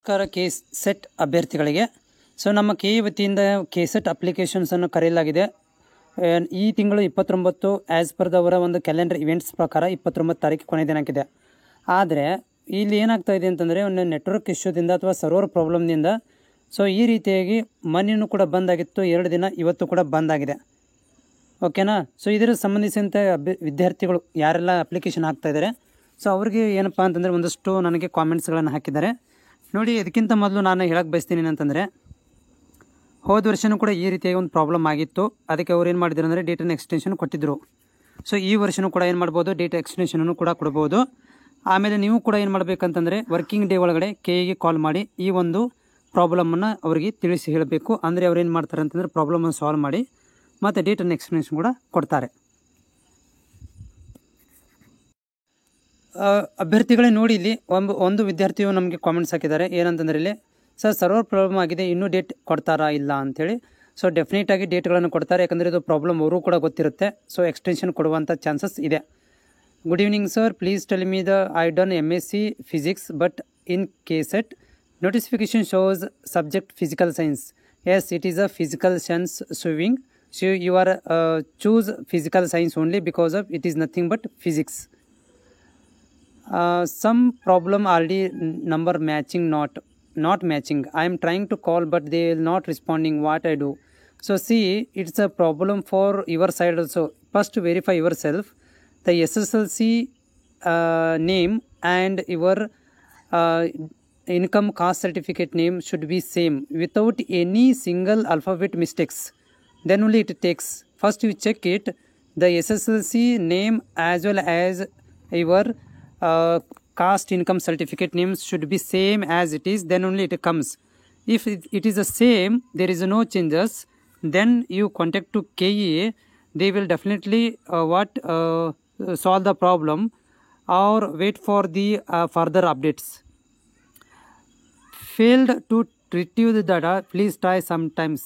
ನಮಸ್ಕಾರ ಕೆ-ಸೆಟ್ ಅಭ್ಯರ್ಥಿಗಳಿಗೆ. ಸೊ ನಮ್ಮ ಕೆ ವತಿಯಿಂದ ಕೆ-ಸೆಟ್ ಅಪ್ಲಿಕೇಶನ್ಸನ್ನು ಕರೆಯಲಾಗಿದೆ. ಈ ತಿಂಗಳು 29 ಆ್ಯಸ್ ಪರ್ ಅವರ ಒಂದು ಕ್ಯಾಲೆಂಡರ್ ಇವೆಂಟ್ಸ್ ಪ್ರಕಾರ 29 ತಾರೀಕು ಕೊನೆಯ ದಿನಾಂಕಿದೆ. ಆದರೆ ಇಲ್ಲಿ ಏನಾಗ್ತಾ ಇದೆ ಅಂತಂದರೆ ಒಂದು ನೆಟ್ವರ್ಕ್ ಇಶ್ಯೂದಿಂದ ಅಥವಾ ಸರ್ವರ್ ಪ್ರಾಬ್ಲಮ್ನಿಂದ ಸೊ ಈ ರೀತಿಯಾಗಿ ಮೊನ್ನೆಯೂ ಕೂಡ ಬಂದಾಗಿತ್ತು, 2 ದಿನ ಇವತ್ತು ಕೂಡ ಬಂದಾಗಿದೆ. ಓಕೆನಾ. ಸೊ ಇದರ ಸಂಬಂಧಿಸಿದಂತೆ ವಿದ್ಯಾರ್ಥಿಗಳು ಯಾರೆಲ್ಲ ಅಪ್ಲಿಕೇಶನ್ ಹಾಕ್ತಾಯಿದ್ದಾರೆ ಸೊ ಅವ್ರಿಗೆ ಏನಪ್ಪ ಅಂತಂದರೆ ಒಂದಷ್ಟು ನನಗೆ ಕಾಮೆಂಟ್ಸ್ಗಳನ್ನು ಹಾಕಿದ್ದಾರೆ ನೋಡಿ. ಇದಕ್ಕಿಂತ ಮೊದಲು ನಾನು ಹೇಳಕ್ಕೆ ಬಯಸ್ತೀನಿ ಏನಂತಂದರೆ, ಹೋದ ವರ್ಷವೂ ಕೂಡ ಈ ರೀತಿಯಾಗಿ ಒಂದು ಪ್ರಾಬ್ಲಮ್ ಆಗಿತ್ತು. ಅದಕ್ಕೆ ಅವ್ರು ಏನು ಮಾಡಿದ್ರು ಅಂದರೆ ಡೇಟನ್ನು ಎಕ್ಸ್ಟೆನ್ಷನ್ ಕೊಟ್ಟಿದ್ದರು. ಸೊ ಈ ವರ್ಷವೂ ಕೂಡ ಏನು ಮಾಡ್ಬೋದು, ಡೇಟ್ ಎಕ್ಸ್ಟೆನ್ಷನನ್ನು ಕೂಡ ಕೊಡ್ಬೋದು. ಆಮೇಲೆ ನೀವು ಕೂಡ ಏನು ಮಾಡಬೇಕಂತಂದರೆ ವರ್ಕಿಂಗ್ ಡೇ ಒಳಗಡೆ ಕೆಗೆ ಕಾಲ್ ಮಾಡಿ ಈ ಒಂದು ಪ್ರಾಬ್ಲಮನ್ನು ಅವರಿಗೆ ತಿಳಿಸಿ ಹೇಳಬೇಕು. ಅಂದರೆ ಅವ್ರು ಏನು ಮಾಡ್ತಾರೆ ಅಂತಂದರೆ ಪ್ರಾಬ್ಲಮನ್ನು ಸಾಲ್ವ್ ಮಾಡಿ ಮತ್ತು ಡೇಟನ್ನು ಎಕ್ಸ್ಟೆನ್ಷನ್ ಕೂಡ ಕೊಡ್ತಾರೆ. ಅಭ್ಯರ್ಥಿಗಳೇ ನೋಡಿ, ಇಲ್ಲಿ ಒಂದು ವಿದ್ಯಾರ್ಥಿಯು ನಮಗೆ ಕಾಮೆಂಟ್ಸ್ ಹಾಕಿದ್ದಾರೆ ಏನಂತಂದರೆ, ಇಲ್ಲಿ ಸರ್ ಸರ್ವರ್ ಪ್ರಾಬ್ಲಮ್ ಆಗಿದೆ, ಇನ್ನೂ ಡೇಟ್ ಕೊಡ್ತಾರಾ ಇಲ್ಲ ಅಂಥೇಳಿ. ಸೊ ಡೆಫಿನೆಟಾಗಿ ಡೇಟ್ಗಳನ್ನು ಕೊಡ್ತಾರೆ, ಯಾಕಂದರೆ ಇದು ಪ್ರಾಬ್ಲಮ್ ಅವರು ಕೂಡ ಗೊತ್ತಿರುತ್ತೆ. ಸೊ ಎಕ್ಸ್ಟೆನ್ಷನ್ ಕೊಡುವಂಥ ಚಾನ್ಸಸ್ ಇದೆ. Good evening sir, please tell me I done MSc physics but in K-set notification shows subject physical science. Yes, it is a physical science showing. So you are choose physical science only because of it is nothing but physics. Some problem already number matching not matching. I am trying to call but they are not responding. What I do? So see, it's a problem for your side also. First verify yourself. The SSLC name and your income caste certificate name should be same without any single alphabet mistakes. Then only it takes. First you check it, the SSLC name as well as your caste income certificate names should be same as it is. Then only it comes. If it is the same, there is no changes, then you contact to KE. They will definitely solve the problem or wait for the further updates. Failed to retrieve the data, please try sometimes.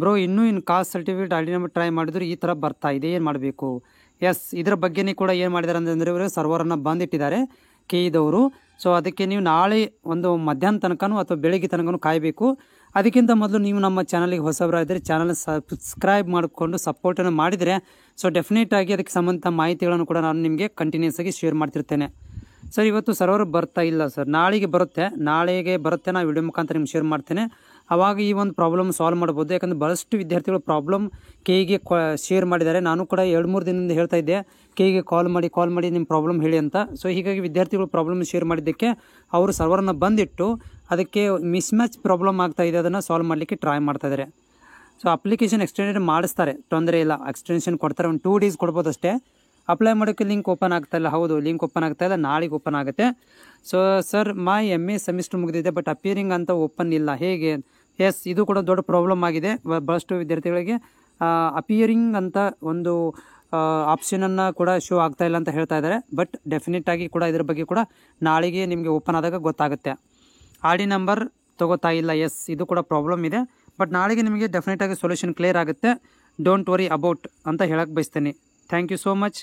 Bro, ಇನ್ನೂ caste certificate already ನಮ್ಮ try ಮಾಡಿದ್ರು ಈ ಥರ ಬರ್ತಾ ಇದೆ, ಏನು ಮಾಡಬೇಕು? S, ಇದರ ಬಗ್ಗೆನೇ ಕೂಡ ಏನು ಮಾಡಿದ್ದಾರೆ ಅಂತಂದರೆ ಇವರು ಸರ್ವರನ್ನು ಬಂದಿಟ್ಟಿದ್ದಾರೆ ಕೆಇದವರು. ಸೊ ಅದಕ್ಕೆ ನೀವು ನಾಳೆ ಒಂದು ಮಧ್ಯಾಹ್ನ ತನಕನೂ ಅಥವಾ ಬೆಳಗ್ಗೆ ತನಕನೂ ಕಾಯಬೇಕು. ಅದಕ್ಕಿಂತ ಮೊದಲು ನೀವು ನಮ್ಮ ಚಾನಲಿಗೆ ಹೊಸಬರಾದರೆ ಚಾನಲ್ ಸಬ್ಸ್ಕ್ರೈಬ್ ಮಾಡಿಕೊಂಡು ಸಪೋರ್ಟನ್ನು ಮಾಡಿದರೆ ಸೊ ಡೆಫಿನೆಟಾಗಿ ಅದಕ್ಕೆ ಸಂಬಂಧಿತ ಮಾಹಿತಿಗಳನ್ನು ಕೂಡ ನಾನು ನಿಮಗೆ ಕಂಟಿನ್ಯೂಸ್ ಆಗಿ ಶೇರ್ ಮಾಡ್ತಿರ್ತೇನೆ. ಸರ್ ಇವತ್ತು ಸರ್ವರ್ ಬರ್ತಾ ಇಲ್ಲ ಸರ್, ನಾಳೆಗೆ ಬರುತ್ತೆ ನಾನು ವಿಡಿಯೋ ಮುಖಾಂತರ ನಿಮ್ಗೆ ಶೇರ್ ಮಾಡ್ತೇನೆ. ಆವಾಗ ಈ ಒಂದು ಪ್ರಾಬ್ಲಮ್ ಸಾಲ್ವ್ ಮಾಡ್ಬೋದು. ಯಾಕಂದರೆ ಭಾಳಷ್ಟು ವಿದ್ಯಾರ್ಥಿಗಳು ಪ್ರಾಬ್ಲಮ್ ಕೆಗೆ ಶೇರ್ ಮಾಡಿದ್ದಾರೆ. ನಾನು ಕೂಡ 2-3 ದಿನದಿಂದ ಹೇಳ್ತಾ ಇದ್ದೆ ಕೆಗೆ ಕಾಲ್ ಮಾಡಿ ನಿಮ್ಮ ಪ್ರಾಬ್ಲಮ್ ಹೇಳಿ ಅಂತ. ಸೊ ಹೀಗಾಗಿ ವಿದ್ಯಾರ್ಥಿಗಳು ಪ್ರಾಬ್ಲಮ್ ಶೇರ್ ಮಾಡಿದ್ದಕ್ಕೆ ಅವರು ಸರ್ವರನ್ನು ಬಂದಿಟ್ಟು ಅದಕ್ಕೆ ಮಿಸ್ಮ್ಯಾಚ್ ಪ್ರಾಬ್ಲಮ್ ಆಗ್ತಾ ಇದೆ, ಅದನ್ನು ಸಾಲ್ವ್ ಮಾಡಲಿಕ್ಕೆ ಟ್ರೈ ಮಾಡ್ತಾ ಇದ್ದಾರೆ. ಸೊ ಅಪ್ಲಿಕೇಶನ್ ಎಕ್ಸ್ಟೆಂಡೆಡ್ ಮಾಡಿಸ್ತಾರೆ, ತೊಂದರೆ ಇಲ್ಲ, ಎಕ್ಸ್ಟೆನ್ಷನ್ ಕೊಡ್ತಾರೆ. ಒಂದು 2 ಡೇಸ್ ಕೊಡ್ಬೋದು ಅಷ್ಟೇ. ಅಪ್ಲೈ ಮಾಡೋಕ್ಕೆ ಲಿಂಕ್ ಓಪನ್ ಆಗ್ತಾಯಿಲ್ಲ. ಹೌದು, ಲಿಂಕ್ ಓಪನ್ ಆಗ್ತಾಯಿಲ್ಲ, ನಾಳೆಗೆ ಓಪನ್ ಆಗುತ್ತೆ. ಸೊ ಸರ್ ಮೈ MA ಸೆಮಿಸ್ಟರ್ ಮುಗಿದಿದೆ ಬಟ್ ಅಪಿಯರಿಂಗ್ ಅಂತ ಓಪನ್ ಇಲ್ಲ, ಹೇಗೆ? ಎಸ್, ಇದು ಕೂಡ ದೊಡ್ಡ ಪ್ರಾಬ್ಲಮ್ ಆಗಿದೆ ಭಾಳಷ್ಟು ವಿದ್ಯಾರ್ಥಿಗಳಿಗೆ. ಅಪಿಯರಿಂಗ್ ಅಂತ ಒಂದು ಆಪ್ಷನನ್ನು ಕೂಡ ಶೋ ಆಗ್ತಾಯಿಲ್ಲ ಅಂತ ಹೇಳ್ತಾ ಇದ್ದಾರೆ. ಬಟ್ ಡೆಫಿನೆಟಾಗಿ ಕೂಡ ಇದ್ರ ಬಗ್ಗೆ ಕೂಡ ನಾಳೆಗೆ ನಿಮಗೆ ಓಪನ್ ಆದಾಗ ಗೊತ್ತಾಗುತ್ತೆ. ID ನಂಬರ್ ತೊಗೋತಾ ಇಲ್ಲ, ಎಸ್, ಇದು ಕೂಡ ಪ್ರಾಬ್ಲಮ್ ಇದೆ. ಬಟ್ ನಾಳೆಗೆ ನಿಮಗೆ ಡೆಫಿನೆಟಾಗಿ ಸೊಲ್ಯೂಷನ್ ಕ್ಲಿಯರ್ ಆಗುತ್ತೆ. ಡೋಂಟ್ ವರಿ ಅಬೌಟ್ ಅಂತ ಹೇಳಕ್ಕೆ ಬಯಸ್ತೇನೆ. Thank you so much.